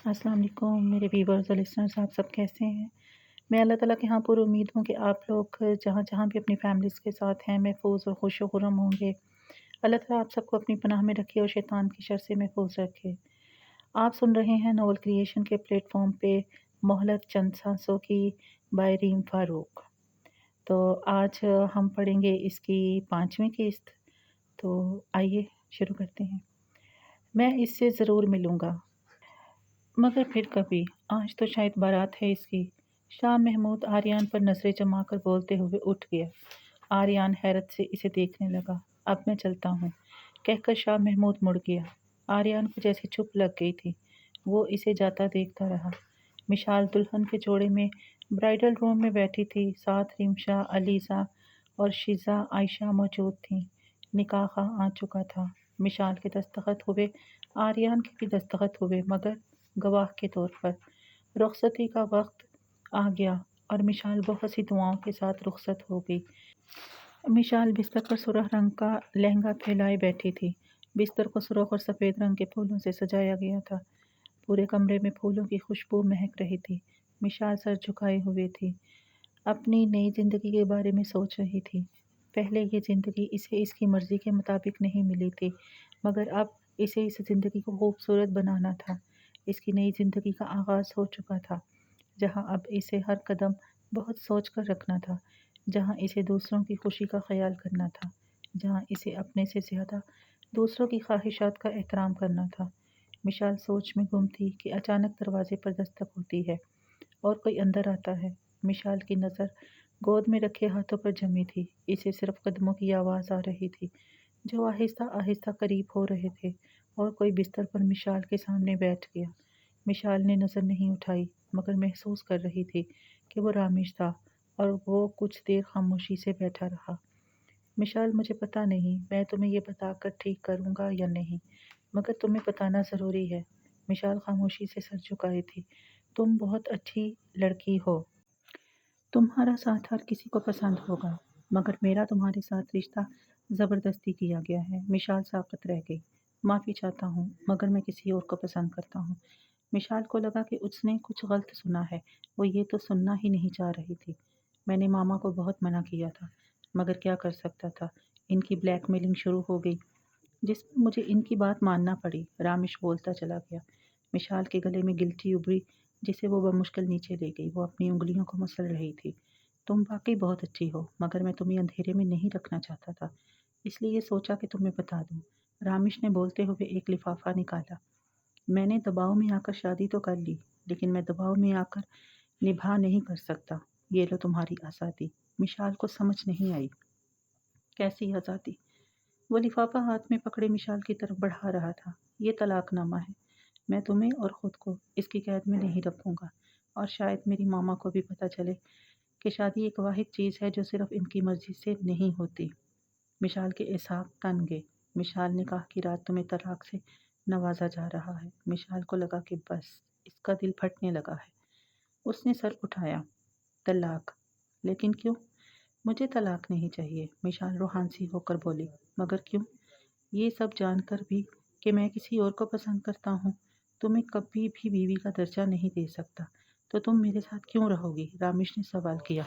अस्सलाम वालेकुम मेरे व्यूअर्स और लिसनर्स, आप सब कैसे हैं? मैं अल्लाह ताला के यहाँ पुरुउम्मीद हूँ कि आप लोग जहाँ-जहाँ भी अपनी फैमिलीज़ के साथ हैं महफ़ूज़ और खुश व खुर्रम होंगे। अल्लाह ताला आप सबको अपनी पनाह में रखे और शैतान की शर से महफ़ूज़ रखे। आप सुन रहे हैं नोवेल क्रिएशन के प्लेटफ़ॉर्म पे मोहलत चंद सांसों की बाय रीम फ़ारूक। तो आज हम पढ़ेंगे इसकी 5वीं किस्त। तो आइए शुरू करते हैं। मैं इससे ज़रूर मिलूँगा, मगर फिर कभी, आज तो शायद बारात है इसकी। शाह महमूद आर्यान पर नज़रें जमा कर बोलते हुए उठ गया। आर्यान हैरत से इसे देखने लगा। अब मैं चलता हूँ, कहकर शाह महमूद मुड़ गया। आर्यान को जैसे चुप लग गई थी। वो इसे जाता देखता रहा। मिशाल दुल्हन के जोड़े में ब्राइडल रूम में बैठी थी। साथ रिमशा, अलीज़ा और शिज़ा आयशा मौजूद थीं। निकाह आ चुका था। मिशाल के दस्तखत हुए, आर्यान के भी दस्तखत हुए, मगर गवाह के तौर पर। रुखसती का वक्त आ गया और मिशाल बहुत सी दुआओं के साथ रुखसत हो गई। मिशाल बिस्तर पर सुरख रंग का लहंगा फैलाए बैठी थी। बिस्तर को सुरख और सफ़ेद रंग के फूलों से सजाया गया था। पूरे कमरे में फूलों की खुशबू महक रही थी। मिशाल सर झुकाए हुए थी। अपनी नई ज़िंदगी के बारे में सोच रही थी। पहले ये ज़िंदगी इसे इसकी मर्ज़ी के मुताबिक नहीं मिली थी, मगर अब इसे इस ज़िंदगी को खूबसूरत बनाना था। इसकी नई ज़िंदगी का आगाज़ हो चुका था, जहाँ अब इसे हर कदम बहुत सोच कर रखना था, जहाँ इसे दूसरों की खुशी का ख़याल करना था, जहाँ इसे अपने से ज़्यादा दूसरों की ख्वाहिशात का एहतराम करना था। मिशाल सोच में गुम थी कि अचानक दरवाज़े पर दस्तक होती है और कोई अंदर आता है। मिशाल की नज़र गोद में रखे हाथों पर जमी थी। इसे सिर्फ कदमों की आवाज़ आ रही थी, जो आहिस्ता-आहिस्ता करीब हो रहे थे, और कोई बिस्तर पर मिशाल के सामने बैठ गया। मिशाल ने नज़र नहीं उठाई, मगर महसूस कर रही थी कि वो रामिश था, और वो कुछ देर खामोशी से बैठा रहा। मिशाल, मुझे पता नहीं मैं तुम्हें ये बताकर ठीक करूँगा या नहीं, मगर तुम्हें बताना ज़रूरी है। मिशाल खामोशी से सर झुकाए थी। तुम बहुत अच्छी लड़की हो। तुम्हारा साथ हर किसी को पसंद होगा, मगर मेरा तुम्हारे साथ रिश्ता ज़बरदस्ती किया गया है। मिशाल साकत रह गई। माफ़ी चाहता हूँ, मगर मैं किसी और को पसंद करता हूँ। मिशाल को लगा कि उसने कुछ गलत सुना है। वो ये तो सुनना ही नहीं चाह रही थी। मैंने मामा को बहुत मना किया था, मगर क्या कर सकता था। इनकी ब्लैकमेलिंग शुरू हो गई, जिस पर मुझे इनकी बात मानना पड़ी। रामिश बोलता चला गया। मिशाल के गले में गिल्टी उभरी, जिसे वो बमुश्किल नीचे ले गई। वो अपनी उंगलियों को मसल रही थी। तुम वाकई बहुत अच्छी हो, मगर मैं तुम्हें अंधेरे में नहीं रखना चाहता था, इसलिए सोचा कि तुम्हें बता दूं। रामिश ने बोलते हुए एक लिफाफा निकाला। मैंने दबाव में आकर शादी तो कर ली, लेकिन मैं दबाव में आकर निभा नहीं कर सकता। ये लो तुम्हारी आज़ादी। मिशाल को समझ नहीं आई। कैसी आज़ादी? वो लिफाफा हाथ में पकड़े मिशाल की तरफ बढ़ा रहा था। ये तलाकनामा है। मैं तुम्हें और ख़ुद को इसकी कैद में नहीं रखूँगा, और शायद मेरी मामा को भी पता चले कि शादी एक वाहिद चीज़ है जो सिर्फ़ इनकी मर्ज़ी से नहीं होती। मिशाल के एसाब तन गए। मिशाल ने कहा कि रात तुम्हें तलाक से नवाजा जा रहा है। मिशाल को लगा कि बस, इसका दिल फटने लगा है। उसने सर उठाया। तलाक? लेकिन क्यों? मुझे तलाक नहीं चाहिए, मिशाल रूहानसी होकर बोली। मगर क्यों? ये सब जानकर भी कि मैं किसी और को पसंद करता हूँ, तुम्हें कभी भी बीवी का दर्जा नहीं दे सकता, तो तुम मेरे साथ क्यों रहोगी? रामिश ने सवाल किया।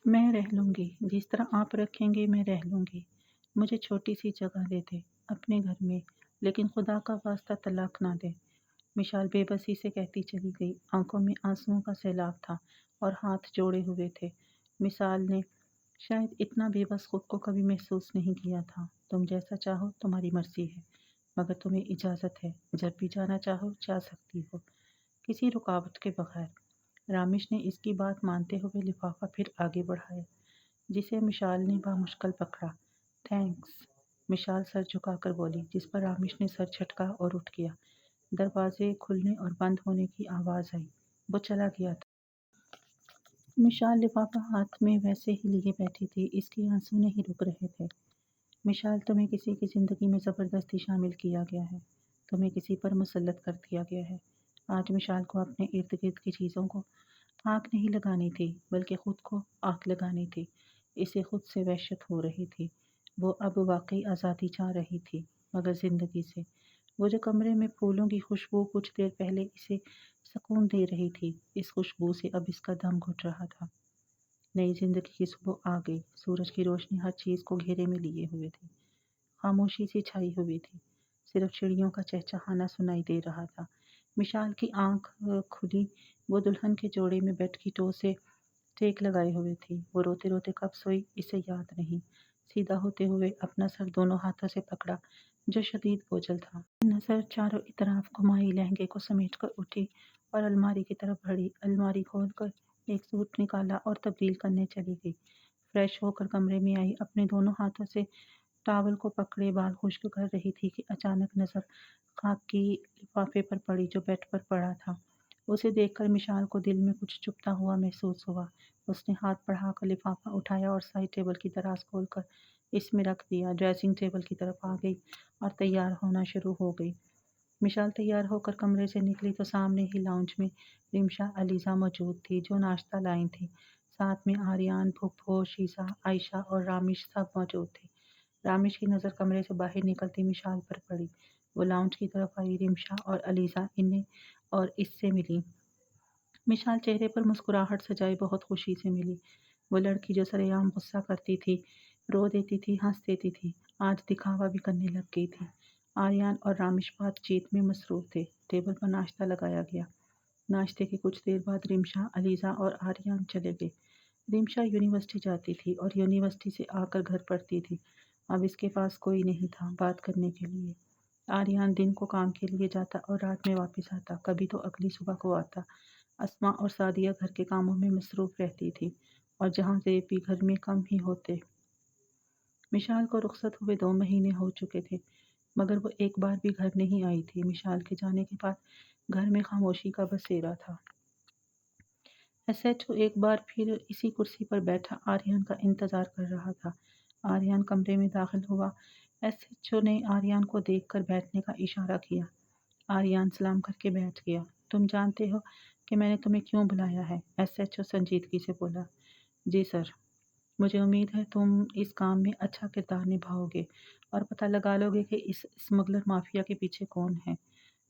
मैं रह लूँगी, जिस तरह आप रखेंगे मैं रह लूँगी। मुझे छोटी सी जगह दे दे अपने घर में, लेकिन खुदा का वास्ता तलाक ना दे। मिशाल बेबसी से कहती चली गई। आंखों में आंसुओं का सैलाब था और हाथ जोड़े हुए थे। मिसाल ने शायद इतना बेबस खुद को कभी महसूस नहीं किया था। तुम जैसा चाहो तुम्हारी मर्ज़ी है, मगर तुम्हें इजाज़त है, जब भी जाना चाहो जा सकती हो, किसी रुकावट के बगैर। रामिश ने इसकी बात मानते हुए लिफाफा फिर आगे बढ़ाया, जिसे मिशाल ने बामुश्किल पकड़ा। थैंक्स, मिशाल सर झुकाकर बोली, जिस पर रामिश ने सर झटका और उठ गया। दरवाजे खुलने और बंद होने की आवाज़ आई। वो चला गया था। मिशाल लिफाफा हाथ में वैसे ही लिए बैठी थी। इसके आंसू नहीं रुक रहे थे। मिशाल, तुम्हें किसी की ज़िंदगी में ज़बरदस्ती शामिल किया गया है। तुम्हें किसी पर मुसल्लत कर दिया गया है। आज मिशाल को अपने इर्द गिर्द की चीज़ों को आग नहीं लगानी थी, बल्कि खुद को आग लगानी थी। इसे खुद से वहशत हो रही थी। वो अब वाकई आज़ादी चाह रही थी, मगर ज़िंदगी से, वो जो कमरे में फूलों की खुशबू कुछ देर पहले इसे सुकून दे रही थी, इस खुशबू से अब इसका दम घुट रहा था। नई ज़िंदगी की सुबह आ गई। सूरज की रोशनी हर चीज़ को घेरे में लिए हुए थी। खामोशी सी छाई हुई थी। सिर्फ चिड़ियों का चहचहाना सुनाई दे रहा था। मिशाल की आँख खुली। वो दुल्हन के जोड़े में बेड की टो से टेक लगाए हुए थी। वो रोते-रोते कब सोई, इसे याद नहीं। सीधा होते हुए अपना सर दोनों हाथों से पकड़ा, जो शदीद बोझल था। नज़र चारों तरफ घुमाई, लहंगे को समेटकर उठी और अलमारी की तरफ बढ़ी। अलमारी खोलकर एक सूट निकाला और तब्दील करने चली गई। फ्रेश होकर कमरे में आई, अपने दोनों हाथों से टॉवल को पकड़े बाल खुश्क कर रही थी कि अचानक नज़र खाकी लिफाफे पर पड़ी जो बेड पर पड़ा था। उसे देखकर मिशाल को दिल में कुछ चुभता हुआ महसूस हुआ। उसने हाथ बढ़ाकर लिफाफा उठाया और साइड टेबल की दराज खोलकर इसमें रख दिया। ड्रेसिंग टेबल की तरफ आ गई और तैयार होना शुरू हो गई। मिशाल तैयार होकर कमरे से निकली तो सामने ही लाउंज में रिमशा अलीज़ा मौजूद थी, जो नाश्ता लाई थी। साथ में आर्यान, फुप्पो, शीशा, आयशा और रामिश सब मौजूद थे। रामिश की नज़र कमरे से बाहर निकलती मिशाल पर पड़ी। वो लाउंज की तरफ आई। रिमशा और अलीज़ा इन्हें और इससे मिली। मिशाल चेहरे पर मुस्कुराहट सजाए बहुत खुशी से मिली। वो लड़की जो सरेआम गुस्सा करती थी, रो देती थी, हंस देती थी, आज दिखावा भी करने लग गई थी। आर्यन और रामिश बातचीत में मसरूफ थे। टेबल पर नाश्ता लगाया गया। नाश्ते के कुछ देर बाद रिमशा, अलीज़ा और आर्यन चले गए। रिमशा यूनिवर्सिटी जाती थी और यूनिवर्सिटी से आकर घर पढ़ती थी। अब इसके पास कोई नहीं था बात करने के लिए। आर्यन दिन को काम के लिए जाता और रात में वापस आता, कभी तो अगली सुबह को आता। अस्मा और सादिया घर के कामों में मसरूफ़ रहती थी और जहाँ ज़ेब भी घर में कम ही होते। मिशाल को रुखसत हुए 2 महीने हो चुके थे, मगर वो एक बार भी घर नहीं आई थी। मिशाल के जाने के बाद घर में खामोशी का बसेरा था। एसएचओ एक बार फिर इसी कुर्सी पर बैठा आर्यन का इंतज़ार कर रहा था। आर्यन कमरे में दाखिल हुआ। एसएचओ ने आर्यन को देखकर बैठने का इशारा किया। आर्यन सलाम करके बैठ गया। तुम जानते हो कि मैंने तुम्हें क्यों बुलाया है? एसएचओ संजीदगी से बोला। जी सर। मुझे उम्मीद है तुम इस काम में अच्छा किरदार निभाओगे और पता लगा लोगे कि इस स्मगलर माफिया के पीछे कौन है।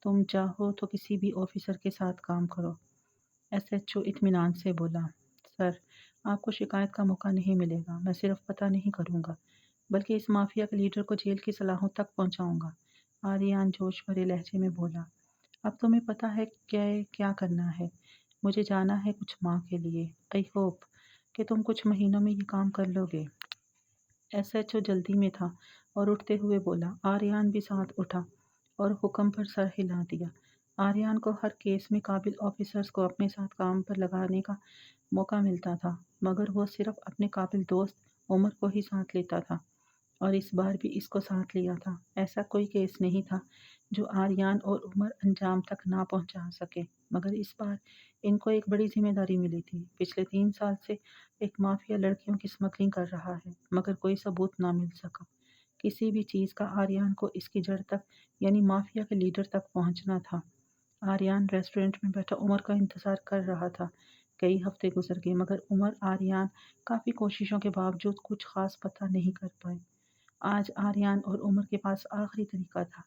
तुम चाहो तो किसी भी ऑफिसर के साथ काम करो। एसएचओ इत्मीनान से बोला। सर, आपको शिकायत का मौका नहीं मिलेगा। मैं सिर्फ पता नहीं करूंगा, बल्कि इस माफिया के लीडर को जेल की सलाहों तक पहुंचाऊंगा। आर्यन जोश भरे लहजे में बोला। अब तुम्हें पता है क्या क्या करना है। मुझे जाना है कुछ माह के लिए। आई होप कि तुम कुछ महीनों में ये काम कर लोगे। एसएचओ जल्दी में था और उठते हुए बोला। आर्यन भी साथ उठा और हुक्म पर सर हिला दिया। आर्यन को हर केस में काबिल ऑफिसर्स को अपने साथ काम पर लगाने का मौका मिलता था, मगर वो सिर्फ अपने काबिल दोस्त उमर को ही साथ लेता था और इस बार भी इसको साथ लिया था। ऐसा कोई केस नहीं था जो आर्यन और उमर अंजाम तक ना पहुंचा सके, मगर इस बार इनको एक बड़ी जिम्मेदारी मिली थी। पिछले 3 साल से एक माफिया लड़कियों की स्मगलिंग कर रहा है, मगर कोई सबूत ना मिल सका किसी भी चीज़ का। आर्यन को इसकी जड़ तक, यानी माफिया के लीडर तक पहुंचना था। आर्यन रेस्टोरेंट में बैठा उमर का इंतज़ार कर रहा था। कई हफ्ते गुजर गए, मगर उमर आर्यन काफ़ी कोशिशों के बावजूद कुछ खास पता नहीं कर पाए। आज आर्यन और उमर के पास आखिरी तरीका था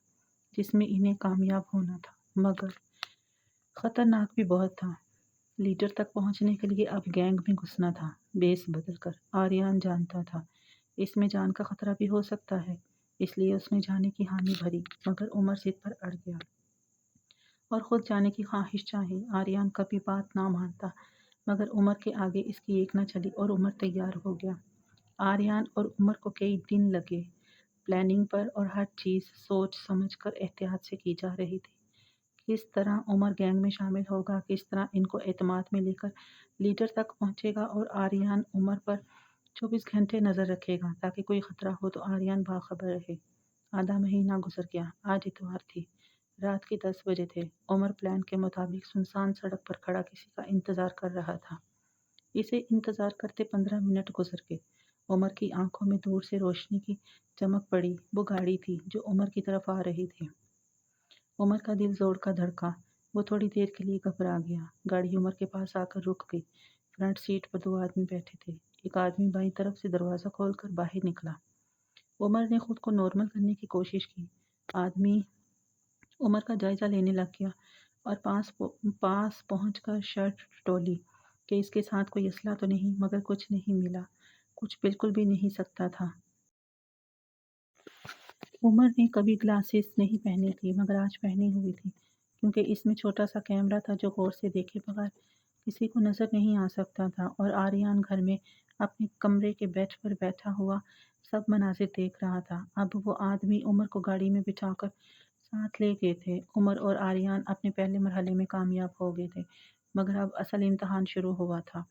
जिसमें इन्हें कामयाब होना था, मगर खतरनाक भी बहुत था। लीडर तक पहुंचने के लिए अब गैंग में घुसना था, बेस बदल कर। आर्यन जानता था इसमें जान का खतरा भी हो सकता है, इसलिए उसने जाने की हामी भरी, मगर उमर जिद पर अड़ गया और खुद जाने की ख्वाहिश चाही। आर्यन कभी बात ना मानता, मगर उमर के आगे इसकी एक न चली और उमर तैयार हो गया। आर्यन और उमर को कई दिन लगे प्लानिंग पर और हर चीज़ सोच समझ कर एहतियात से की जा रही थी। किस तरह उमर गैंग में शामिल होगा, किस तरह इनको एतमाद में लेकर लीडर तक पहुंचेगा और आर्यन उमर पर 24 घंटे नज़र रखेगा ताकि कोई ख़तरा हो तो आर्यन बाखबर रहे। आधा महीना गुजर गया। आज इतवार थी। रात के 10 बजे थे। उमर प्लान के मुताबिक सुनसान सड़क पर खड़ा किसी का इंतज़ार कर रहा था। इसे इंतज़ार करते 15 मिनट गुजर गए। उमर की आंखों में दूर से रोशनी की चमक पड़ी। वो गाड़ी थी जो उमर की तरफ आ रही थी। उमर का दिल जोर का धड़का। वो थोड़ी देर के लिए घबरा गया। गाड़ी उमर के पास आकर रुक गई। फ्रंट सीट पर 2 आदमी बैठे थे। एक आदमी बाईं तरफ से दरवाज़ा खोलकर बाहर निकला। उमर ने खुद को नॉर्मल करने की कोशिश की। आदमी उमर का जायज़ा लेने लग गया और पास पहुँचकर शर्ट टोली कि इसके साथ कोई असला तो नहीं, मगर कुछ नहीं मिला, कुछ बिल्कुल भी नहीं सकता था। उमर ने कभी ग्लासेस नहीं पहनी थी, मगर आज पहनी हुई थी, क्योंकि इसमें छोटा-सा कैमरा था जो गौर से देखे बगैर किसी को नज़र नहीं आ सकता था और आर्यन घर में अपने कमरे के बेड पर बैठा हुआ सब मनाज़िर देख रहा था। अब वो आदमी उमर को गाड़ी में बिठाकर साथ ले गए थे। उमर और आर्यन अपने पहले मरहले में कामयाब हो गए थे, मगर अब असल इम्तिहान शुरू हुआ था।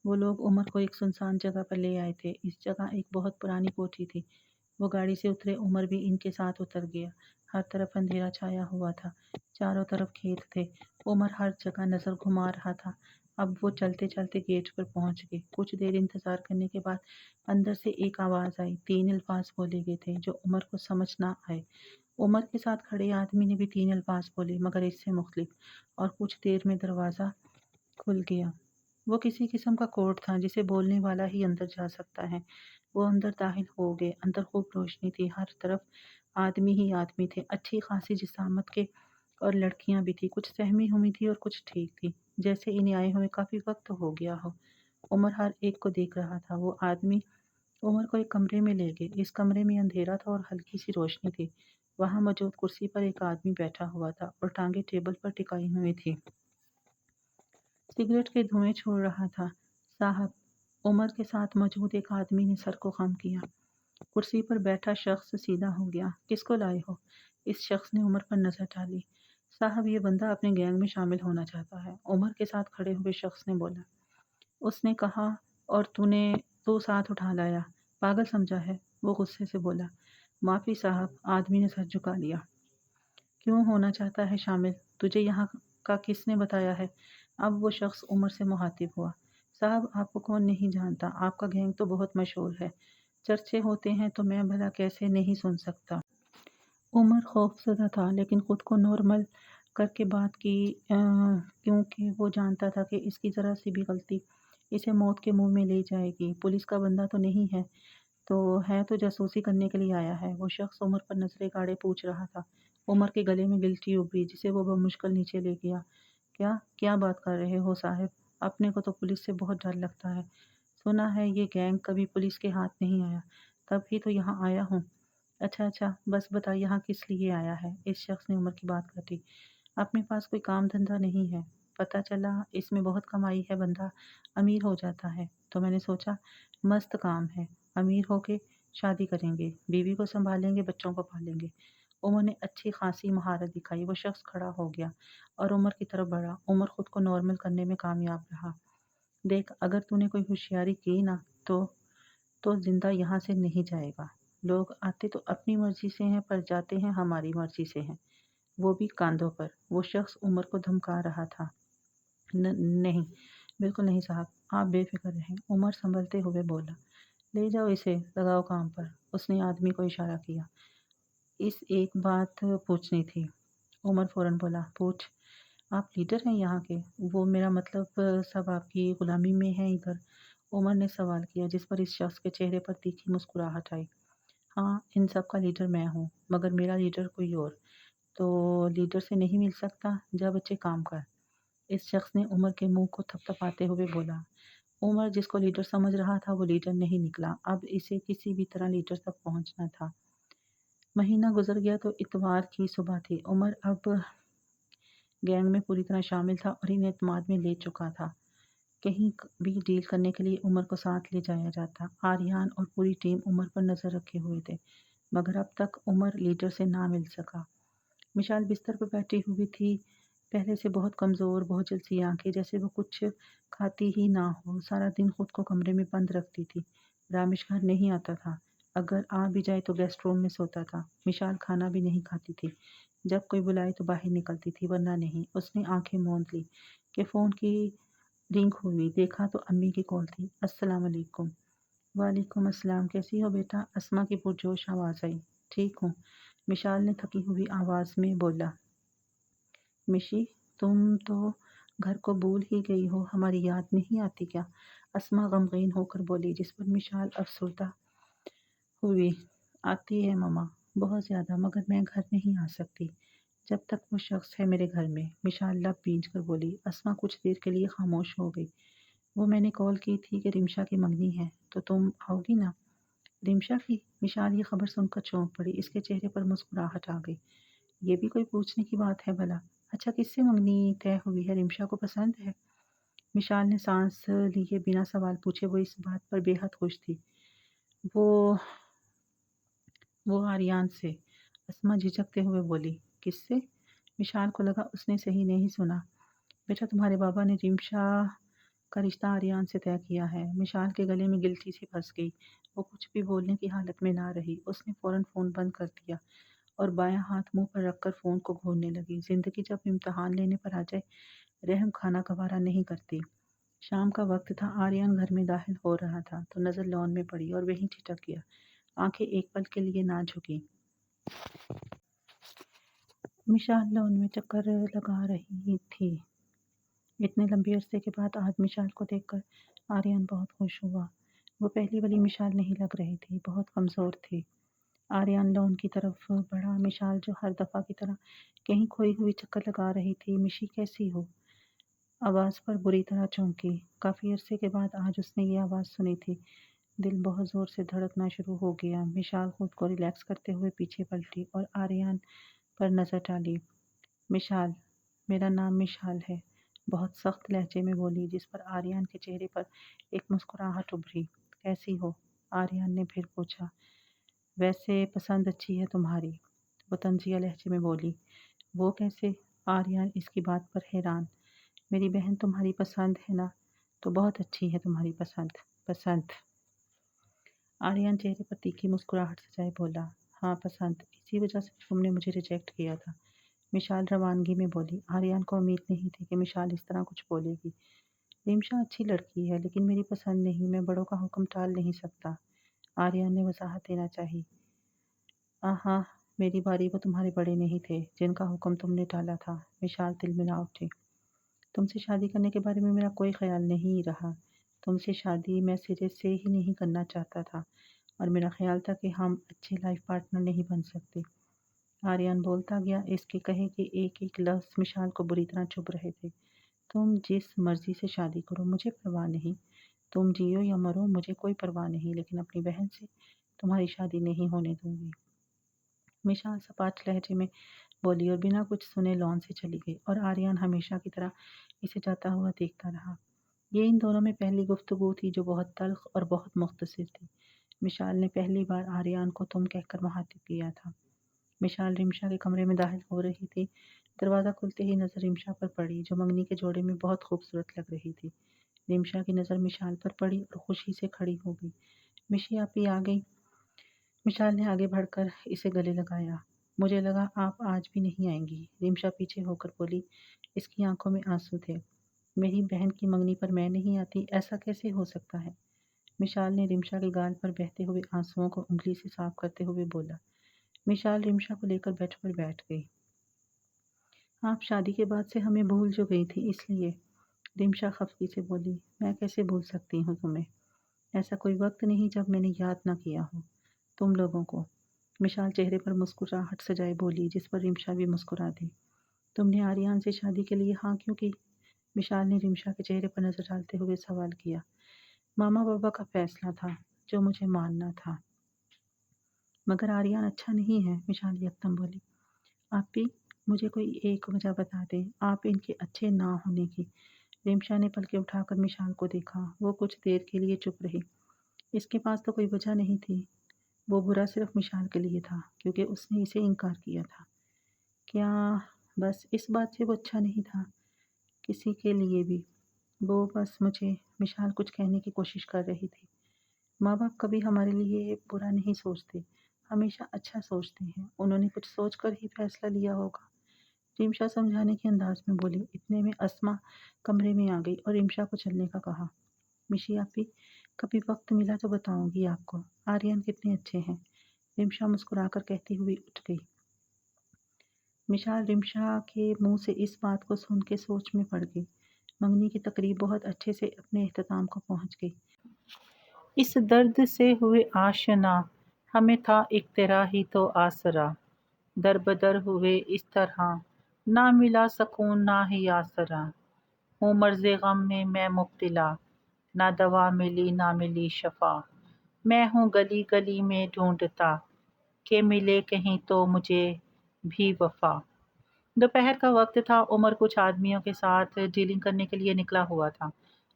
वो लोग उमर को एक सुनसान जगह पर ले आए थे। इस जगह एक बहुत पुरानी कोठी थी। वो गाड़ी से उतरे, उमर भी इनके साथ उतर गया। हर तरफ अंधेरा छाया हुआ था, चारों तरफ खेत थे। उमर हर जगह नज़र घुमा रहा था। अब वो चलते-चलते गेट पर पहुंच गए। कुछ देर इंतज़ार करने के बाद अंदर से एक आवाज़ आई। 3 अल्फाज बोले गए थे जो उमर को समझ ना आए। उमर के साथ खड़े आदमी ने भी 3 अल्फाज बोले, मगर इससे मुख्तलिफ, और कुछ देर में दरवाज़ा खुल गया। वो किसी किस्म का कोड था जिसे बोलने वाला ही अंदर जा सकता है। वो अंदर दाखिल हो गए। अंदर खूब रोशनी थी, हर तरफ आदमी ही आदमी थे, अच्छी खासी जिसामत के, और लड़कियां भी थी। कुछ सहमी हुई थी और कुछ ठीक थी, जैसे इन्हें आए हुए काफ़ी वक्त हो गया हो। उमर हर एक को देख रहा था। वो आदमी उमर को एक कमरे में ले गए। इस कमरे में अंधेरा था और हल्की सी रोशनी थी। वहाँ मौजूद कुर्सी पर एक आदमी बैठा हुआ था और टांगे टेबल पर टिकाई हुई थी। सिगरेट के धुएं छोड़ रहा था। साहब, उमर के साथ मौजूद एक आदमी ने सर को खम किया। कुर्सी पर बैठा शख्स सीधा हो गया। किसको लाए हो? इस शख्स ने उमर पर नजर डाली। साहब, ये बंदा अपने गैंग में शामिल होना चाहता है, उमर के साथ खड़े हुए शख्स ने बोला। उसने कहा, और तू साथ उठा लाया, पागल समझा है? वो गुस्से से बोला। माफी साहब, आदमी ने सर झुका लिया। क्यों होना चाहता है शामिल? तुझे यहाँ का किसने बताया है? अब वो शख्स उमर से मुखातिब हुआ। साहब, आपको कौन नहीं जानता? आपका गैंग तो बहुत मशहूर है, चर्चे होते हैं, तो मैं भला कैसे नहीं सुन सकता। उमर खौफज़दा था, लेकिन खुद को नॉर्मल करके बात की, क्योंकि वो जानता था कि इसकी ज़रा सी भी गलती इसे मौत के मुंह में ले जाएगी। पुलिस का बंदा तो नहीं है, तो जासूसी करने के लिए आया है। वो शख्स उमर पर नजरें गाड़े पूछ रहा था। उमर के गले में गिल्टी उभरी, जिसे वो बमुश्किल नीचे ले गया। क्या क्या बात कर रहे हो साहब? अपने को तो पुलिस से बहुत डर लगता है। सुना है ये गैंग कभी पुलिस के हाथ नहीं आया, तभी तो यहाँ आया हूँ। अच्छा अच्छा, बस बता यहाँ किस लिए आया है? इस शख्स ने उमर की बात काटी। अपने पास कोई काम धंधा नहीं है, पता चला इसमें बहुत कमाई है, बंदा अमीर हो जाता है, तो मैंने सोचा मस्त काम है, अमीर होके शादी करेंगे, बीवी को संभालेंगे, बच्चों को पालेंगे। उमर ने अच्छी खासी महारत दिखाई। वो शख्स खड़ा हो गया और उमर की तरफ बढ़ा। उमर खुद को नॉर्मल करने में कामयाब रहा। देख, अगर तूने कोई होशियारी की ना, तो जिंदा यहाँ से नहीं जाएगा। लोग आते तो अपनी मर्जी से हैं, पर जाते हैं हमारी मर्जी से हैं, वो भी कांधों पर। वो शख्स उमर को धमका रहा था। नहीं, बिल्कुल नहीं साहब, आप बेफिक्र रहें, उमर संभलते हुए बोला। ले जाओ इसे, लगाओ काम पर। उसने आदमी को इशारा किया। इस एक बात पूछनी थी। उमर फौरन बोला, पूछ। आप लीडर हैं यहाँ के? वो मेरा मतलब, सब आपकी गुलामी में है इधर? उमर ने सवाल किया, जिस पर इस शख्स के चेहरे पर तीखी मुस्कुराहट आई। हाँ, इन सब का लीडर मैं हूँ, मगर मेरा लीडर कोई और। तो लीडर से नहीं मिल सकता? जा बच्चे काम कर। इस शख्स ने उमर के मुंह को थपथपाते हुए बोला। उमर जिसको लीडर समझ रहा था, वो लीडर नहीं निकला। अब इसे किसी भी तरह लीडर तक पहुंचना था। महीना गुजर गया तो इतवार की सुबह थी। उमर अब गैंग में पूरी तरह शामिल था और इन्हें एतमाद में ले चुका था। कहीं भी डील करने के लिए उमर को साथ ले जाया जाता। आर्यन और पूरी टीम उमर पर नजर रखे हुए थे, मगर अब तक उमर लीडर से ना मिल सका। मिशाल बिस्तर पर बैठी हुई थी, पहले से बहुत कमज़ोर, बहुत जल्द सी आंखें, जैसे वो कुछ खाती ही ना हो। सारा दिन खुद को कमरे में बंद रखती थी। रामिश घर नहीं आता था, अगर आ भी जाए तो गेस्ट रूम में सोता था। मिशाल खाना भी नहीं खाती थी। जब कोई बुलाए तो बाहर निकलती थी, वरना नहीं। उसने आंखें मूंद ली कि फ़ोन की रिंग हुई। देखा तो अम्मी की कॉल थी। अस्सलाम वालेकुम। वालेकुम अस्सलाम, कैसी हो बेटा? अस्मा की पुरजोश आवाज़ आई। ठीक हूँ, मिशाल ने थकी हुई आवाज़ में बोला। मिशी, तुम तो घर को भूल ही गई हो, हमारी याद नहीं आती क्या? अस्मा गमगीन होकर बोली, जिस पर मिशाल अफसरदा हुई। आती है मम्मा, बहुत ज़्यादा, मगर मैं घर नहीं आ सकती। जब तक वो शख्स है मेरे घर में। मिशाल लब भींच कर बोली। अस्मा कुछ देर के लिए खामोश हो गई। वो मैंने कॉल की थी कि रिमशा की मंगनी है, तो तुम आओगी ना? रिमशा की? मिशाल ये खबर सुनकर चौंक पड़ी। इसके चेहरे पर मुस्कुराहट आ गई। ये भी कोई पूछने की बात है भला? अच्छा, किससे मंगनी तय हुई है? रिमशा को पसंद है? विशाल ने सांस लिए बिना सवाल पूछे। वो इस बात पर बेहद खुश थी। वो वो आर्यान से। अस्मा झिझकते हुए बोली। किससे? विशाल को लगा उसने सही नहीं सुना। बेटा, तुम्हारे बाबा ने रिमशा का रिश्ता आर्यान से तय किया है। मिशाल के गले में गिल्टी सी फंस गई। वो कुछ भी बोलने की हालत में ना रही। उसने फौरन फ़ोन बंद कर दिया और बायां हाथ मुंह पर रखकर फ़ोन को घूरने लगी। ज़िंदगी जब इम्तिहान लेने पर आ जाए, रहम खाना गवारा नहीं करती। शाम का वक्त था। आर्यन घर में दाखिल हो रहा था तो नज़र लॉन में पड़ी और वहीं ठिठक गया। आंखें एक पल के लिए ना झुकी। मिशाल लॉन में चक्कर लगा रही थी। इतने लंबे अरसे के बाद आज मिशाल को देखकर आर्यन बहुत खुश हुआ। वो पहली वाली मिशाल नहीं लग रही थी, बहुत कमज़ोर थी। आर्यन लॉन की तरफ बढ़ा। मिशाल जो हर दफ़ा की तरह कहीं खोई हुई चक्कर लगा रही थी। मिशी, कैसी हो? आवाज़ पर बुरी तरह चौंकी। काफ़ी अरसे के बाद आज उसने ये आवाज़ सुनी थी। दिल बहुत ज़ोर से धड़कना शुरू हो गया। मिशाल खुद को रिलैक्स करते हुए पीछे पलटी और आर्यन पर नज़र डाली। मिशाल, मेरा नाम मिशाल है, बहुत सख्त लहजे में बोली, जिस पर आर्यन के चेहरे पर एक मुस्कुराहट उभरी। कैसी हो? आर्यन ने फिर पूछा। वैसे पसंद अच्छी है तुम्हारी, वो तंजिया लहजे में बोली। वो कैसे? आर्यन इसकी बात पर हैरान। मेरी बहन, तुम्हारी पसंद है ना? तो बहुत अच्छी है तुम्हारी पसंद। पसंद? आर्यन चेहरे पर तीखी मुस्कुराहट सजाए बोला। हाँ, पसंद। इसी वजह से तुमने मुझे रिजेक्ट किया था। मिशाल रवानगी में बोली। आर्यन को उम्मीद नहीं थी कि मिशाल इस तरह कुछ बोलेगी। रिमशा अच्छी लड़की है, लेकिन मेरी पसंद नहीं। मैं बड़ों का हुक्म टाल नहीं सकता। आर्यन ने वजाहत देना चाही। हाँ, मेरी बारी। वो तुम्हारे बड़े नहीं थे जिनका हुक्म तुमने टाला था। मिशाल तिलमिला उठी। तुमसे शादी करने के बारे में मेरा कोई ख्याल नहीं रहा। तुमसे शादी मैं सिरे से ही नहीं करना चाहता था और मेरा ख्याल था कि हम अच्छे लाइफ पार्टनर नहीं बन सकते। आर्यन बोलता गया। इसके कहे कि एक एक लफ्ज़ मिशाल को बुरी तरह चुभ रहे थे। तुम जिस मर्ज़ी से शादी करो, मुझे परवाह नहीं। तुम जियो या मरो, मुझे कोई परवाह नहीं, लेकिन अपनी बहन से तुम्हारी शादी नहीं होने दूंगी। मिशाल सपाट लहजे में बोली और बिना कुछ सुने लॉन से चली गई और आर्यन हमेशा की तरह इसे जाता हुआ देखता रहा। ये इन दोनों में पहली गुफ्तगू थी जो बहुत तल्ख और बहुत मुख्तसर थी। मिशाल ने पहली बार आर्यन को तुम कहकर मुखातिब किया था। मिशाल रिमशा के कमरे में दाखिल हो रही थी। दरवाज़ा खुलते ही नज़र रिमशा पर पड़ी, जो मंगनी के जोड़े में बहुत खूबसूरत लग रही थी। रिमशा की नज़र मिशाल पर पड़ी और खुशी से खड़ी हो गई। मिशी, आप ही आ गई। मिशाल ने आगे बढ़कर इसे गले लगाया। मुझे लगा आप आज भी नहीं आएंगी। रिमशा पीछे होकर बोली। इसकी आंखों में आंसू थे। मेरी बहन की मंगनी पर मैं नहीं आती, ऐसा कैसे हो सकता है? मिशाल ने रिमशा के गाल पर बहते हुए आंसुओं को उंगली से साफ करते हुए बोला। मिशाल रिमशा को लेकर बेड पर बैठ गई। आप शादी के बाद से हमें भूल जो गई थी, इसलिए। रिमशा खफगी से बोली। मैं कैसे भूल सकती हूँ तुम्हें? ऐसा कोई वक्त नहीं जब मैंने याद ना किया हो तुम लोगों को। मिशाल चेहरे पर मुस्कुराहट सजाए बोली, जिस पर रिमशा भी मुस्कुरा दी। तुमने आर्यन से शादी के लिए हाँ क्यों की? मिशाल ने रिमशा के चेहरे पर नजर डालते हुए सवाल किया। मामा पापा का फैसला था जो मुझे मानना था। मगर आर्यन अच्छा नहीं है, मिशाल यकदम बोली। आप भी मुझे कोई एक वजह बता दें आप इनके अच्छे ना होने की। रिमशा ने पलके उठाकर मिशाल को देखा। वो कुछ देर के लिए चुप रही। इसके पास तो कोई वजह नहीं थी। वो बुरा सिर्फ मिशाल के लिए था क्योंकि उसने इसे इनकार किया था। क्या बस इस बात से वो अच्छा नहीं था? किसी के लिए भी। वो बस मुझे। मिशाल कुछ कहने की कोशिश कर रही थी। माँ बाप कभी हमारे लिए बुरा नहीं सोचते, हमेशा अच्छा सोचते हैं। उन्होंने कुछ सोच कर ही फैसला लिया होगा। रिमशा समझाने के अंदाज में बोली। इतने में अस्मा कमरे में आ गई और रिमशा को चलने का कहा। मिशी आपी, कभी वक्त मिला तो बताऊंगी आपको आर्यन कितने अच्छे हैं। रिमशा मुस्कुराकर कहती हुई उठ गई। मिशाल रिमशा के मुंह से इस बात को सुन के सोच में पड़ गई। मंगनी की तकरीब बहुत अच्छे से अपने अख्ताम को पहुंच गई। इस दर्द से हुए आशना, हमें था एक तेरा ही तो आसरा। در بدر ہوئے اس طرح، نہ ملا سکون نہ ہی آسرا، ہوں مرض غم میں مبتلا، نہ دوا ملی نہ ملی شفا، میں ہوں گلی گلی میں ڈھونڈتا، کہ ملے کہیں تو مجھے بھی وفا۔ دوپہر کا وقت تھا، عمر کچھ آدمیوں کے ساتھ ڈیلنگ کرنے کے لیے نکلا ہوا تھا۔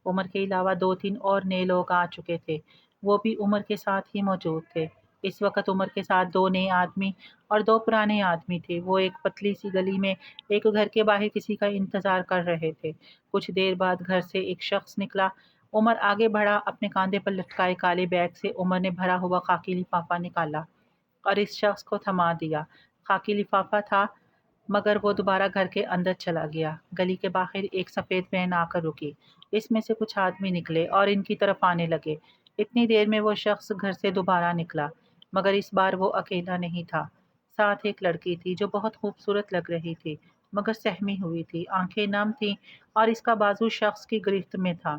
عمر کے علاوہ 2-3 اور نئے لوگ آ چکے تھے، وہ بھی عمر کے ساتھ ہی موجود تھے۔ اس وقت عمر کے ساتھ 2 نئے آدمی اور 2 پرانے آدمی تھے۔ وہ ایک پتلی سی گلی میں ایک گھر کے باہر کسی کا انتظار کر رہے تھے۔ کچھ دیر بعد گھر سے ایک شخص نکلا۔ عمر آگے بڑھا، اپنے کاندھے پر لٹکائے کالے بیگ سے عمر نے بھرا ہوا خاکی لفافہ نکالا اور اس شخص کو تھما دیا۔ خاکی لفافہ تھا، مگر وہ دوبارہ گھر کے اندر چلا گیا۔ گلی کے باہر ایک سفید وین آ کر رکی۔ اس میں سے کچھ آدمی نکلے اور ان کی طرف آنے لگے۔ اتنی دیر میں وہ شخص گھر سے دوبارہ نکلا، مگر اس بار وہ اکیلا نہیں تھا۔ ساتھ ایک لڑکی تھی جو بہت خوبصورت لگ رہی تھی، مگر سہمی ہوئی تھی، آنکھیں نم تھیں اور اس کا بازو شخص کی گرفت میں تھا۔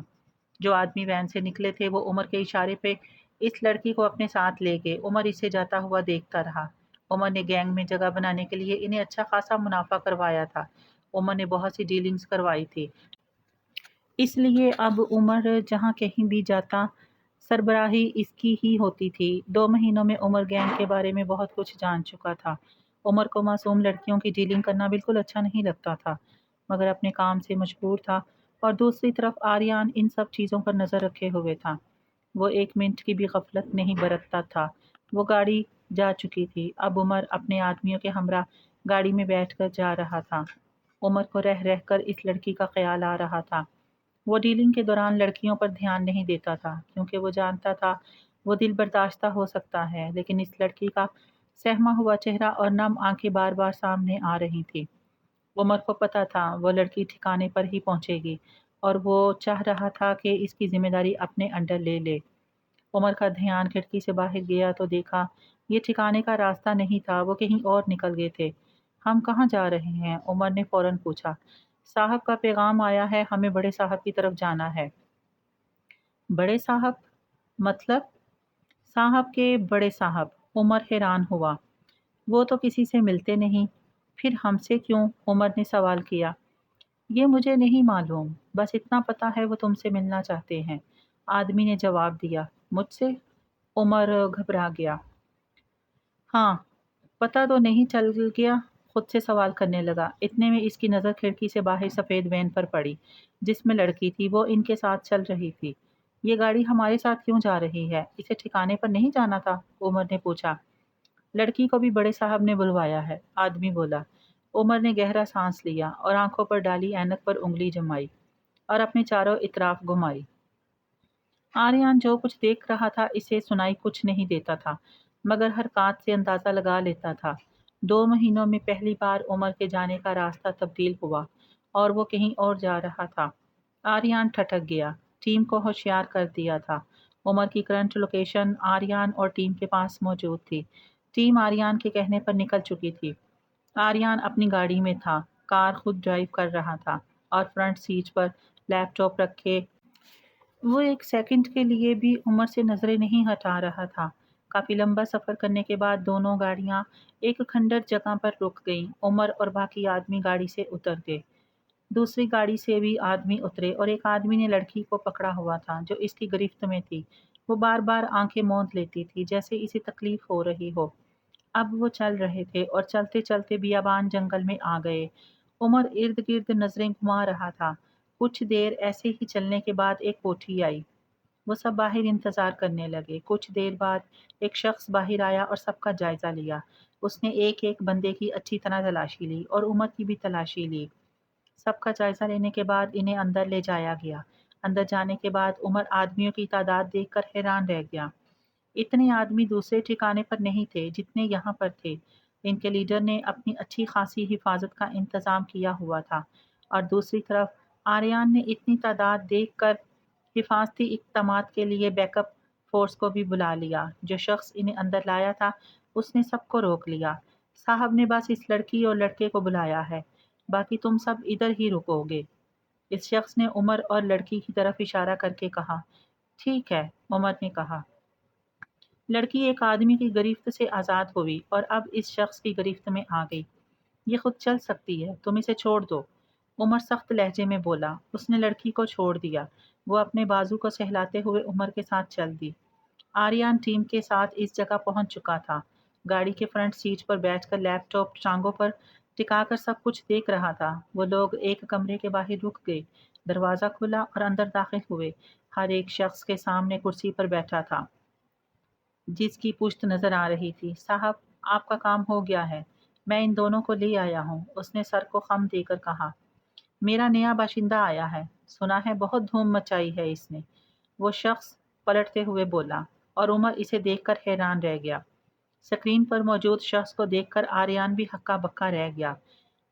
جو آدمی وین سے نکلے تھے وہ عمر کے اشارے پہ اس لڑکی کو اپنے ساتھ لے گئے۔ عمر اسے جاتا ہوا دیکھتا رہا۔ عمر نے گینگ میں جگہ بنانے کے لیے انہیں اچھا خاصا منافع کروایا تھا۔ عمر نے بہت سی ڈیلنگز کروائی تھی، اس لیے اب عمر جہاں کہیں بھی جاتا سربراہی اس کی ہی ہوتی تھی۔ 2 مہینوں میں عمر گینگ کے بارے میں بہت کچھ جان چکا تھا۔ عمر کو معصوم لڑکیوں کی ڈیلنگ کرنا بالکل اچھا نہیں لگتا تھا، مگر اپنے کام سے مجبور تھا، اور دوسری طرف آریان ان سب چیزوں پر نظر رکھے ہوئے تھا۔ وہ 1 منٹ کی بھی غفلت نہیں برتتا تھا۔ وہ گاڑی جا چکی تھی۔ اب عمر اپنے آدمیوں کے ہمراہ گاڑی میں بیٹھ کر جا رہا تھا۔ عمر کو رہ رہ کر اس لڑکی کا خیال آ رہا تھا۔ وہ ڈیلنگ کے دوران لڑکیوں پر دھیان نہیں دیتا تھا، کیونکہ وہ جانتا تھا وہ دل برداشتہ ہو سکتا ہے، لیکن اس لڑکی کا سہما ہوا چہرہ اور نم آنکھیں بار بار سامنے آ رہی تھی۔ عمر کو پتا تھا وہ لڑکی ٹھکانے پر ہی پہنچے گی، اور وہ چاہ رہا تھا کہ اس کی ذمہ داری اپنے انڈر لے لے۔ عمر کا دھیان کھڑکی سے باہر گیا تو دیکھا یہ ٹھکانے کا راستہ نہیں تھا، وہ کہیں اور نکل گئے تھے۔ ہم کہاں جا رہے ہیں؟ عمر نے فوراً پوچھا۔ صاحب کا پیغام آیا ہے، ہمیں بڑے صاحب کی طرف جانا ہے۔ بڑے صاحب؟ مطلب؟ صاحب کے بڑے صاحب؟ عمر حیران ہوا۔ وہ تو کسی سے ملتے نہیں، پھر ہم سے کیوں؟ عمر نے سوال کیا۔ یہ مجھے نہیں معلوم، بس اتنا پتا ہے وہ تم سے ملنا چاہتے ہیں، آدمی نے جواب دیا۔ مجھ سے؟ عمر گھبرا گیا۔ ہاں، پتہ تو نہیں چل گیا؟ خود سے سوال کرنے لگا۔ اتنے میں اس کی نظر کھڑکی سے باہر سفید وین پر پڑی، جس میں لڑکی تھی، وہ ان کے ساتھ چل رہی تھی۔ یہ گاڑی ہمارے ساتھ کیوں جا رہی ہے؟ اسے ٹھکانے پر نہیں جانا تھا؟ عمر نے پوچھا۔ لڑکی کو بھی بڑے صاحب نے بلوایا ہے، آدمی بولا۔ عمر نے گہرا سانس لیا اور آنکھوں پر ڈالی اینک پر انگلی جمائی اور اپنے چاروں اطراف گھمائی۔ آریان جو کچھ دیکھ رہا تھا اسے سنائی کچھ نہیں دیتا تھا، مگر حرکات سے اندازہ لگا لیتا تھا۔ 2 مہینوں میں پہلی بار عمر کے جانے کا راستہ تبدیل ہوا اور وہ کہیں اور جا رہا تھا۔ آریان ٹھٹک گیا۔ ٹیم کو ہوشیار کر دیا تھا۔ عمر کی کرنٹ لوکیشن آریان اور ٹیم کے پاس موجود تھی۔ ٹیم آریان کے کہنے پر نکل چکی تھی۔ آریان اپنی گاڑی میں تھا، کار خود ڈرائیو کر رہا تھا اور فرنٹ سیٹ پر لیپ ٹاپ رکھے وہ 1 سیکنڈ کے لیے بھی عمر سے نظریں نہیں ہٹا رہا تھا۔ کافی لمبا سفر کرنے کے بعد دونوں گاڑیاں ایک کھنڈر جگہ پر رک گئیں۔ عمر اور باقی آدمی گاڑی سے اتر گئے۔ دوسری گاڑی سے بھی آدمی اترے اور ایک آدمی نے لڑکی کو پکڑا ہوا تھا جو اس کی گرفت میں تھی۔ وہ بار بار آنکھیں موند لیتی تھی جیسے اسے تکلیف ہو رہی ہو۔ اب وہ چل رہے تھے اور چلتے چلتے بیابان جنگل میں آ گئے۔ عمر ارد گرد نظریں گھما رہا تھا۔ کچھ دیر ایسے ہی چلنے کے بعد ایک کوٹھی آئی۔ وہ سب باہر انتظار کرنے لگے۔ کچھ دیر بعد ایک شخص باہر آیا اور سب کا جائزہ لیا۔ اس نے ایک ایک بندے کی اچھی طرح تلاشی لی اور عمر کی بھی تلاشی لی۔ سب کا جائزہ لینے کے بعد انہیں اندر لے جایا گیا۔ اندر جانے کے بعد عمر آدمیوں کی تعداد دیکھ کر حیران رہ گیا۔ اتنے آدمی دوسرے ٹھکانے پر نہیں تھے جتنے یہاں پر تھے۔ ان کے لیڈر نے اپنی اچھی خاصی حفاظت کا انتظام کیا ہوا تھا، اور دوسری طرف آریان نے اتنی تعداد دیکھ کر حفاظتی اقدامات کے لیے بیک اپ فورس کو بھی بلا لیا۔ جو شخص انہیں اندر لایا تھا اس نے سب کو روک لیا۔ صاحب نے بس اس لڑکی اور لڑکے کو بلایا ہے، باقی تم سب ادھر ہی رکو گے۔ اس شخص نے عمر اور لڑکی کی طرف اشارہ کر کے کہا۔ ٹھیک ہے، عمر نے کہا۔ لڑکی ایک آدمی کی گرفت سے آزاد ہوئی اور اب اس شخص کی گرفت میں آ گئی۔ یہ خود چل سکتی ہے، تم اسے چھوڑ دو، عمر سخت لہجے میں بولا۔ اس نے لڑکی کو چھوڑ دیا۔ وہ اپنے بازو کو سہلاتے ہوئے عمر کے ساتھ چل دی۔ آریان ٹیم کے ساتھ اس جگہ پہنچ چکا تھا۔ گاڑی کے فرنٹ سیٹ پر بیٹھ کر لیپ ٹاپ ٹانگوں پر ٹکا کر سب کچھ دیکھ رہا تھا۔ وہ لوگ ایک کمرے کے باہر رک گئے۔ دروازہ کھلا اور اندر داخل ہوئے۔ ہر ایک شخص کے سامنے کرسی پر بیٹھا تھا جس کی پشت نظر آ رہی تھی۔ صاحب، آپ کا کام ہو گیا ہے، میں ان دونوں کو لے آیا ہوں، اس نے سر کو خم دے کر کہا۔ میرا نیا باشندہ آیا ہے، سنا ہے بہت دھوم مچائی ہے اس نے، وہ شخص پلٹتے ہوئے بولا، اور عمر اسے دیکھ کر حیران رہ گیا۔ سکرین پر موجود شخص کو دیکھ کر آریان بھی ہکا بکا رہ گیا۔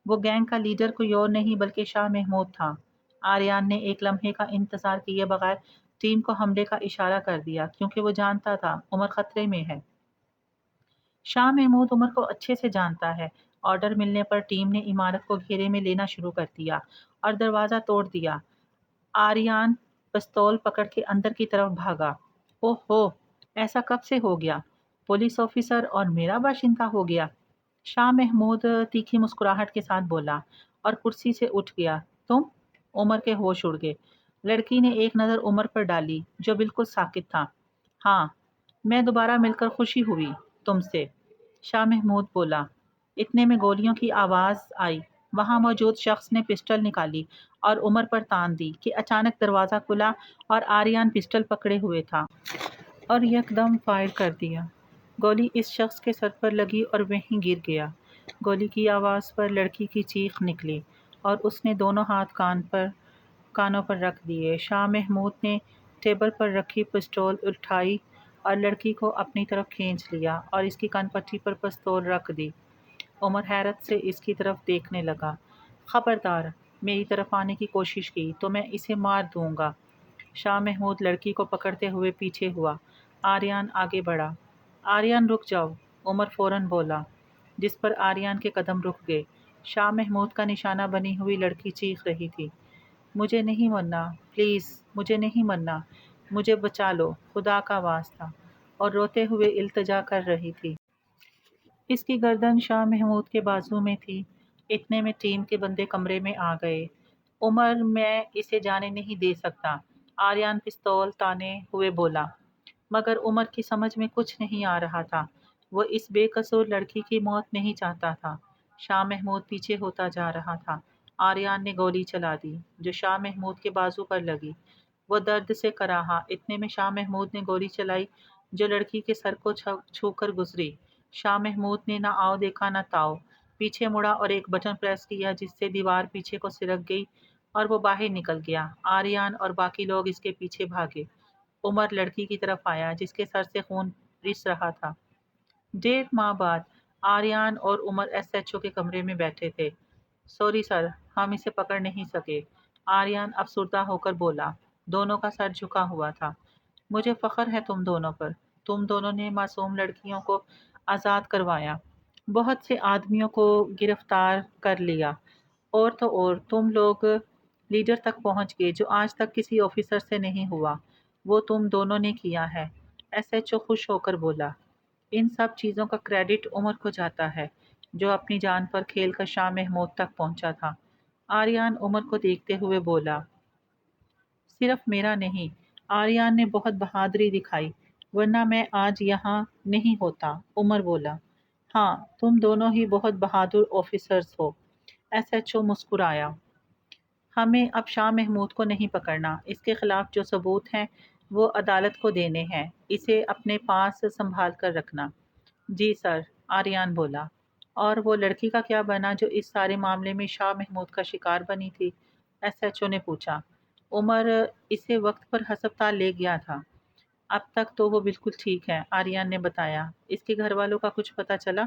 وہ گینگ کا لیڈر کوئی اور نہیں بلکہ شاہ محمود تھا۔ آریان نے ایک لمحے کا انتظار کیے بغیر ٹیم کو حملے کا اشارہ کر دیا کیونکہ وہ جانتا تھا عمر خطرے میں ہے۔ شاہ محمود عمر کو اچھے سے جانتا ہے۔ آرڈر ملنے پر ٹیم نے عمارت کو گھیرے میں لینا شروع کر دیا اور دروازہ توڑ دیا۔ آریان پستول پکڑ کے اندر کی طرف بھاگا۔ اوہ ہو، ایسا کب سے ہو گیا؟ پولیس آفیسر اور میرا باشندہ ہو گیا؟ شاہ محمود تیکھی مسکراہٹ کے ساتھ بولا اور کرسی سے اٹھ گیا۔ تم؟ عمر کے ہوش اڑ گئے۔ لڑکی نے ایک نظر عمر پر ڈالی جو بالکل ساکت تھا۔ ہاں، میں دوبارہ مل کر خوشی ہوئی تم سے، شاہ محمود بولا۔ اتنے میں گولیوں کی آواز آئی۔ وہاں موجود شخص نے پسٹل نکالی اور عمر پر تان دی کہ اچانک دروازہ کھلا اور آریان پسٹل پکڑے ہوئے تھا اور یکدم فائر کر دیا۔ گولی اس شخص کے سر پر لگی اور وہیں گر گیا۔ گولی کی آواز پر لڑکی کی چیخ نکلی اور اس نے دونوں ہاتھ کانوں پر رکھ دیے۔ شاہ محمود نے ٹیبل پر رکھی پستول اٹھائی اور لڑکی کو اپنی طرف کھینچ لیا اور اس کی کان پٹی پر پستول رکھ دی۔ عمر حیرت سے اس کی طرف دیکھنے لگا۔ خبردار میری طرف آنے کی کوشش کی تو میں اسے مار دوں گا۔ شاہ محمود لڑکی کو پکڑتے ہوئے پیچھے ہوا۔ آریان آگے بڑھا۔ آریان رک جاؤ، عمر فوراً بولا، جس پر آریان کے قدم رک گئے۔ شاہ محمود کا نشانہ بنی ہوئی لڑکی چیخ رہی تھی، مجھے نہیں مرنا، پلیز مجھے نہیں مرنا، مجھے بچا لو، خدا کا واسطہ، اور روتے ہوئے التجا کر رہی تھی۔ اس کی گردن شاہ محمود کے بازو میں تھی۔ اتنے میں ٹیم کے بندے کمرے میں آ گئے۔ عمر، میں اسے جانے نہیں دے سکتا، آریان پستول تانے ہوئے بولا، مگر عمر کی سمجھ میں کچھ نہیں آ رہا تھا۔ وہ اس بے قصور لڑکی کی موت نہیں چاہتا تھا۔ شاہ محمود پیچھے ہوتا جا رہا تھا۔ آریان نے گولی چلا دی جو شاہ محمود کے بازو پر لگی۔ وہ درد سے کراہا۔ اتنے میں شاہ محمود نے گولی چلائی جو لڑکی کے سر کو چھو کر گزری۔ شاہ محمود نے نہ آؤ دیکھا نہ تاؤ، پیچھے مڑا اور ایک بٹن پریس کیا جس سے دیوار پیچھے کو سرک گئی اور وہ باہر نکل گیا۔ آریان اور باقی لوگ اس کے پیچھے بھاگے۔ عمر لڑکی کی طرف آیا جس کے سر سے خون رس رہا تھا۔ 1.5 ماہ بعد آریان اور عمر ایس ایچ او کے کمرے میں بیٹھے تھے۔ سوری سر، ہم اسے پکڑ نہیں سکے، آریان افسردہ ہو کر بولا۔ دونوں کا سر جھکا ہوا تھا۔ مجھے فخر ہے تم دونوں پر، تم دونوں نے معصوم لڑکیوں کو آزاد کروایا، بہت سے آدمیوں کو گرفتار کر لیا، اور تو اور تم لوگ لیڈر تک پہنچ گئے جو آج تک کسی آفیسر سے نہیں ہوا، وہ تم دونوں نے کیا ہے، ایس ایچ او خوش ہو کر بولا۔ ان سب چیزوں کا کریڈٹ عمر کو جاتا ہے جو اپنی جان پر کھیل کر شاہ محمود تک پہنچا تھا۔ آریان عمر کو دیکھتے ہوئے بولا۔ صرف میرا نہیں، آریان نے بہت بہادری دکھائی، ورنہ میں آج یہاں نہیں ہوتا، عمر بولا۔ ہاں، تم دونوں ہی بہت بہادر آفیسرز ہو، ایس ایچ او مسکرایا۔ ہمیں اب شاہ محمود کو نہیں پکڑنا، اس کے خلاف جو ثبوت ہیں وہ عدالت کو دینے ہیں، اسے اپنے پاس سنبھال کر رکھنا۔ جی سر، آریان بولا۔ اور وہ لڑکی کا کیا بنا جو اس سارے معاملے میں شاہ محمود کا شکار بنی تھی؟ ایس ایچ او نے پوچھا۔ عمر اسے وقت پر ہسپتال لے گیا تھا۔ اب تک تو وہ بالکل ٹھیک ہے، آریان نے بتایا۔ اس کے گھر والوں کا کچھ پتہ چلا؟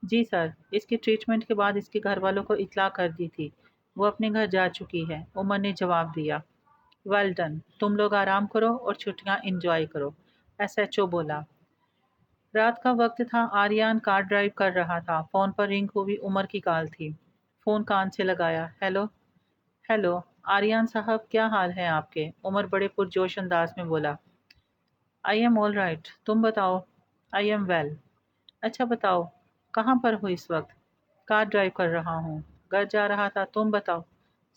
جی سر، اس کے ٹریٹمنٹ کے بعد اس کے گھر والوں کو اطلاع کر دی تھی، وہ اپنے گھر جا چکی ہے، عمر نے جواب دیا۔ ویل ڈن، تم لوگ آرام کرو اور چھٹیاں انجوائے کرو، ایس ایچ او بولا۔ رات کا وقت تھا، آریان کار ڈرائیو کر رہا تھا۔ فون پر رنگ ہوئی عمر کی کال تھی۔ فون کان سے لگایا۔ ہیلو ہیلو آریان صاحب، کیا حال ہے آپ کے؟ عمر بڑے پرجوش انداز میں بولا۔ آئی ایم آل رائٹ، تم بتاؤ؟ I am well. अच्छा बताओ, कहाँ पर हो इस वक्त? कार ड्राइव कर रहा हूँ, घर जा रहा था। तुम बताओ,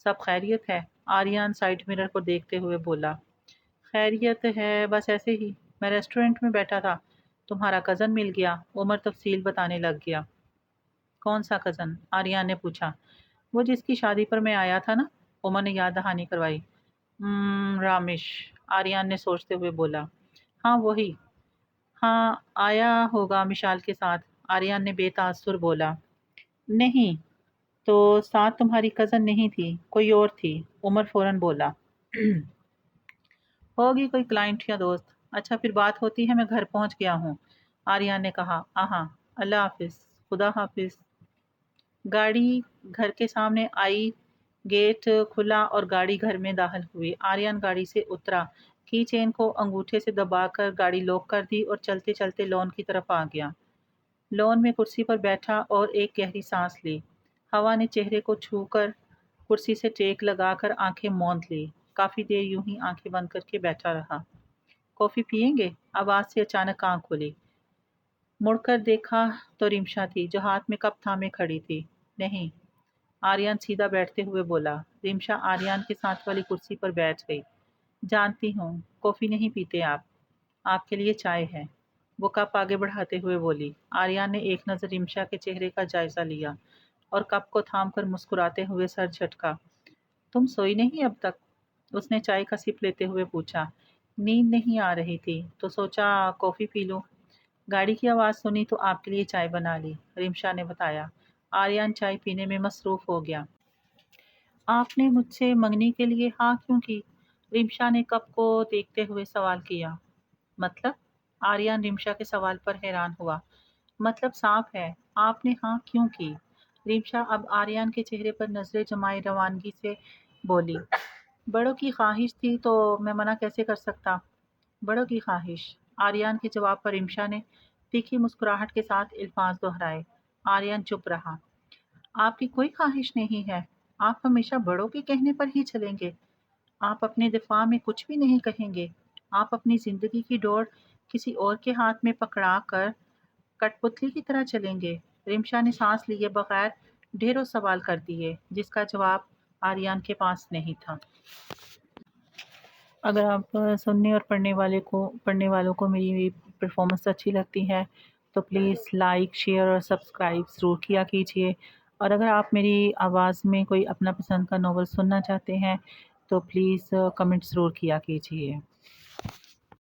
सब खैरियत है? आर्यन साइड मिरर को देखते हुए बोला। खैरियत है, बस ऐसे ही। मैं रेस्टोरेंट में बैठा था, तुम्हारा कज़न मिल गया। उमर तफसील बताने लग गया। कौन सा कज़न? आर्यन ने पूछा। वो जिसकी शादी पर मैं आया था ना। उमर ने याद दहानी करवाई। रामिश, आर्यन ने सोचते हुए बोला। हाँ वही। हाँ आया होगा मिशाल के साथ, आर्यन ने बेतासुर बोला। नहीं, तो साथ तुम्हारी कज़न नहीं थी, कोई और थी, उमर फौरन बोला। होगी कोई क्लाइंट या दोस्त। अच्छा फिर बात होती है, मैं घर पहुंच गया हूँ, आर्यन ने कहा। आहा, अल्लाह हाफिज। खुदा हाफिज। गाड़ी घर के सामने आई, गेट खुला और गाड़ी घर में दाखिल हुई। आर्यन गाड़ी से उतरा, की चेन को अंगूठे से दबाकर गाड़ी लॉक कर दी और चलते चलते लॉन की तरफ आ गया। लॉन में कुर्सी पर बैठा और एक गहरी सांस ली। हवा ने चेहरे को छूकर कुर्सी से टेक लगाकर आंखें मौंद ली। काफी देर यूं ही आंखें बंद करके बैठा रहा। कॉफी पियेंगे? आवाज से अचानक आंख खुली। मुड़कर देखा तो रिमशा थी, जो हाथ में कप थामे खड़ी थी। नहीं, आर्यन सीधा बैठते हुए बोला। रिमशा आर्यन के साथ वाली कुर्सी पर बैठ गई। जानती हूँ, कॉफी नहीं पीते आप, आपके लिए चाय है, वो कप आगे बढ़ाते हुए बोली। आर्यन ने एक नज़र रिमशा के चेहरे का जायजा लिया और कप को थाम कर मुस्कुराते हुए सर झटका। तुम सोई नहीं अब तक? उसने चाय का सिप लेते हुए पूछा। नींद नहीं आ रही थी तो सोचा कॉफी पी लूं। गाड़ी की आवाज़ सुनी तो आपके लिए चाय बना ली, रिमशा ने बताया। आर्यन चाय पीने में मसरूफ हो गया। आपने मुझसे मंगनी के लिए हाँ क्यों की? रिमशा ने कप को देखते हुए सवाल किया। मतलब? आर्यन रिमशा के सवाल पर हैरान हुआ। मतलब साफ है, आपने हाँ क्यों की? रिमशा अब आर्यन के चेहरे पर नजरें जमाए रवानगी से बोली। बड़ों की ख्वाहिश थी तो मैं मना कैसे कर सकता? बड़ों की ख्वाहिश। आर्यन के जवाब पर रिमशा ने तीखी मुस्कुराहट के साथ अल्फाज दोहराए। आर्यन चुप रहा। आपकी कोई ख्वाहिश नहीं है, आप हमेशा बड़ों के कहने पर ही चलेंगे। आप अपने दिफा में कुछ भी नहीं कहेंगे। आप अपनी जिंदगी की डोर किसी और के हाथ में पकड़ा कर कठपुतली की तरह चलेंगे। रिमशा ने सांस लिए बगैर ढेरों सवाल कर दिए, जिसका जवाब आर्यन के पास नहीं था। अगर आप सुनने और पढ़ने वालों को मेरी परफॉर्मेंस अच्छी लगती है तो प्लीज़ लाइक शेयर और सब्सक्राइब ज़रूर किया कीजिए। और अगर आप मेरी आवाज़ में कोई अपना पसंद का नॉवल सुनना चाहते हैं तो प्लीज़ कमेंट ज़रूर किया कीजिए।